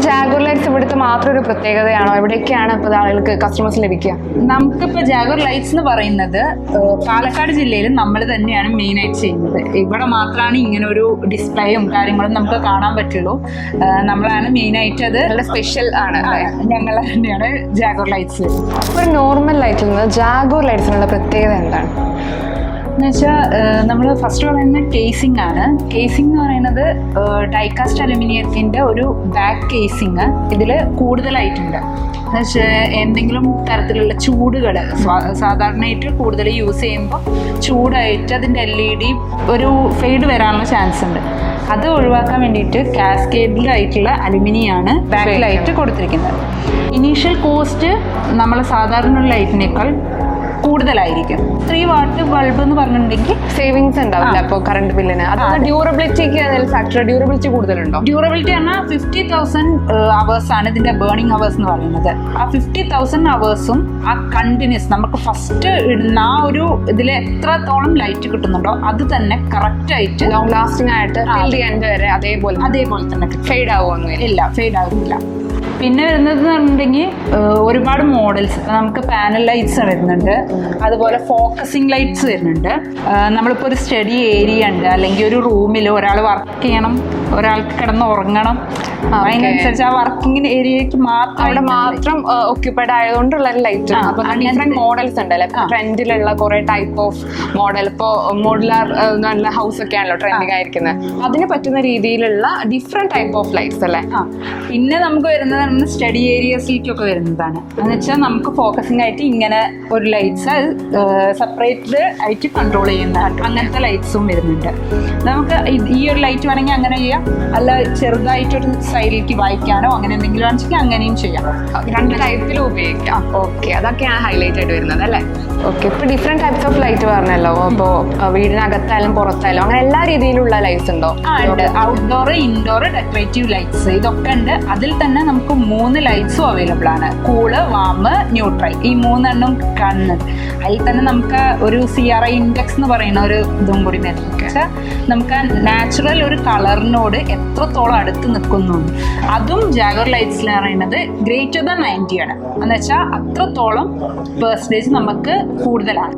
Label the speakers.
Speaker 1: Jaguar lights ഇവിടുത്തെ മാത്രം ഒരു പ്രത്യേകതയാണോ? എവിടെയൊക്കെയാണ് ഇപ്പോൾ ആളുകൾക്ക് കസ്റ്റമേഴ്സ് ലഭിക്കുക?
Speaker 2: നമുക്കിപ്പോൾ ജാഗുർ ലൈറ്റ്സ് എന്ന് പറയുന്നത് പാലക്കാട് ജില്ലയിൽ നമ്മൾ തന്നെയാണ് മെയിനായിട്ട് ചെയ്യുന്നത്. ഇവിടെ മാത്രമാണ് ഇങ്ങനെ ഒരു ഡിസ്പ്ലേയും കാര്യങ്ങളും നമുക്ക് കാണാൻ പറ്റുള്ളൂ. നമ്മളാണ് മെയിനായിട്ട് അത്
Speaker 1: നല്ല സ്പെഷ്യൽ ആണ്.
Speaker 2: ഞങ്ങൾ തന്നെയാണ് ജാഗുർ ലൈറ്റ്സ്.
Speaker 1: ഒരു നോർമൽ ലൈറ്റിൽ നിന്ന് ജാഗുർ ലൈറ്റ്സിനുള്ള പ്രത്യേകത എന്താണ്
Speaker 2: എന്നുവെച്ചാൽ നമ്മൾ ഫസ്റ്റ് പറയുന്നത് കേസിംഗ് ആണ്. കേസിംഗ് എന്ന് പറയുന്നത് ഡൈകാസ്റ്റ് അലുമിനിയത്തിൻ്റെ ഒരു ബാക്ക് കേസിങ് ഇതിൽ കൂടുതലായിട്ടുണ്ട്. എന്നുവെച്ചാൽ എന്തെങ്കിലും തരത്തിലുള്ള ചൂടുകൾ സാധാരണയായിട്ട് കൂടുതൽ യൂസ് ചെയ്യുമ്പോൾ ചൂടായിട്ട് അതിൻ്റെ LED ഒരു ഫെയ്ഡ് വരാനുള്ള ചാൻസ് ഉണ്ട്. അത് ഒഴിവാക്കാൻ വേണ്ടിയിട്ട് കാസ്കേഡിലായിട്ടുള്ള അലുമിനിയാണ് ബാക്കിലായിട്ട് കൊടുത്തിരിക്കുന്നത്. ഇനീഷ്യൽ കോസ്റ്റ് നമ്മൾ സാധാരണ ലൈറ്റിനേക്കാൾ കൂടുതലായിരിക്കും. 3 വാട്ട് ബൾബ് എന്ന് പറഞ്ഞിട്ടുണ്ടെങ്കിൽ
Speaker 1: സേവിങ്സ് ഉണ്ടാവില്ല അപ്പോൾ കറണ്ട് ബില്ലിന്. അതുപോലെ ഡ്യൂറബിലിറ്റിക്ക് ഫാക്ടർ ഡ്യൂറബിലിറ്റി കൂടുതലുണ്ടോ?
Speaker 2: ഡ്യൂറബിലിറ്റി പറഞ്ഞാൽ 50,000 അവേഴ്സ് ആണ് ഇതിന്റെ ബേണിംഗ് അവേഴ്സ് എന്ന് പറയുന്നത്. ആ 50,000 അവേഴ്സും ആ കണ്ടിന്യൂസ് നമുക്ക് ഫസ്റ്റ് ഇടുന്ന ആ ഒരു ഇതിൽ എത്രത്തോളം ലൈറ്റ് കിട്ടുന്നുണ്ടോ അത് തന്നെ കറക്റ്റ് ആയിട്ട്
Speaker 1: ലോങ് ലാസ്റ്റിംഗ് ആയിട്ട് എൻഡ് വരെ അതേപോലെ
Speaker 2: തന്നെ
Speaker 1: ഫെയ്ഡ് ആവുമൊന്നും
Speaker 2: ഇല്ല, ഫെയ്ഡ് ആകുന്നില്ല. പിന്നെ വരുന്നത് പറഞ്ഞിട്ടുണ്ടെങ്കിൽ ഒരുപാട് മോഡൽസ് നമുക്ക് പാനൽ ലൈറ്റ്സ് വരുന്നുണ്ട്, അതുപോലെ ഫോക്കസിങ് ലൈറ്റ്സ് വരുന്നുണ്ട്. നമ്മളിപ്പോൾ ഒരു സ്റ്റഡി ഏരിയ ഉണ്ട്, അല്ലെങ്കിൽ ഒരു റൂമിൽ ഒരാൾ വർക്ക് ചെയ്യണം, ഒരാൾക്ക് കിടന്ന് ഉറങ്ങണം, അതിനനുസരിച്ച് ആ വർക്കിംഗ് ഏരിയക്ക്
Speaker 1: മാത്രം ഓക്യുപ്പൈഡ് ആയതുകൊണ്ടുള്ള ഒരു ലൈറ്റ്. അപ്പൊ ഡിഫറെന്റ് മോഡൽസ് ഉണ്ടല്ലേ ട്രെൻഡിലുള്ള കുറെ ടൈപ്പ് ഓഫ് മോഡൽ. ഇപ്പോൾ മോഡുലാർ നല്ല ഹൗസ് ഒക്കെ ആണല്ലോ ട്രെൻഡിങ് ആയിരിക്കുന്നത്, അതിന് പറ്റുന്ന രീതിയിലുള്ള ഡിഫറെന്റ് ടൈപ്പ് ഓഫ് ലൈറ്റ്സ് അല്ലേ.
Speaker 2: പിന്നെ നമുക്ക് വരുന്നത് സ്റ്റഡി ഏരിയസിലേക്കൊക്കെ വരുന്നതാണ്. എന്ന് വെച്ചാൽ നമുക്ക് ഫോക്കസിംഗ് ആയിട്ട് ഇങ്ങനെ ഒരു ലൈറ്റ്സ് സെപ്പറേറ്റ് ആയിട്ട് കൺട്രോൾ ചെയ്യുന്ന അങ്ങനത്തെ ലൈറ്റ്സും വരുന്നുണ്ട്. നമുക്ക് ഈ ഒരു ലൈറ്റ് വേണമെങ്കിൽ അങ്ങനെ ചെയ്യാം, അല്ല ചെറുതായിട്ടൊരു സൈഡിലേക്ക് വായിക്കാനോ അങ്ങനെ എന്തെങ്കിലും ആണെങ്കിൽ അങ്ങനെയും ചെയ്യാം.
Speaker 1: 2 ടൈപ്പിലും ഉപയോഗിക്കാം. ഓക്കെ, അതൊക്കെയാണ് ഹൈലൈറ്റ് ആയിട്ട് വരുന്നത് അല്ലേ. ഓക്കെ, ഇപ്പോൾ ഡിഫറെന്റ് ടൈപ്സ് ഓഫ് ലൈറ്റ് പറഞ്ഞല്ലോ. അപ്പോൾ വീടിനകത്തായാലും പുറത്തായാലും അങ്ങനെ എല്ലാ രീതിയിലുള്ള ലൈറ്റ്സ് ഉണ്ടോ?
Speaker 2: ഉണ്ട്. ഔട്ട്ഡോർ, ഇൻഡോർ, ഡെക്കറേറ്റീവ് ലൈറ്റ്സ് ഇതൊക്കെ ഉണ്ട്. അതിൽ തന്നെ നമുക്ക് 3 ലൈറ്റ്സും അവൈലബിൾ ആണ്. കൂള്, വാം, ന്യൂട്രൽ, ഈ 3 എണ്ണം കാണുന്നത്. അതിൽ തന്നെ നമുക്ക് ഒരു CRI ഇൻഡെക്സ് എന്ന് പറയുന്ന ഒരു ഇതും കൂടി വരുന്നത്. നമുക്ക് നാച്ചുറൽ ഒരു കളറിനോട് എത്രത്തോളം അടുത്ത് നിൽക്കുന്നു അതും ജാഗർ ലൈറ്റ്സിൽ പറയുന്നത് ഗ്രേറ്റർ ദാൻ 90 ആണ്. എന്ന് വെച്ചാൽ അത്രത്തോളം പെർസെൻറ്റേജ് നമുക്ക് കൂടുതലാണ്.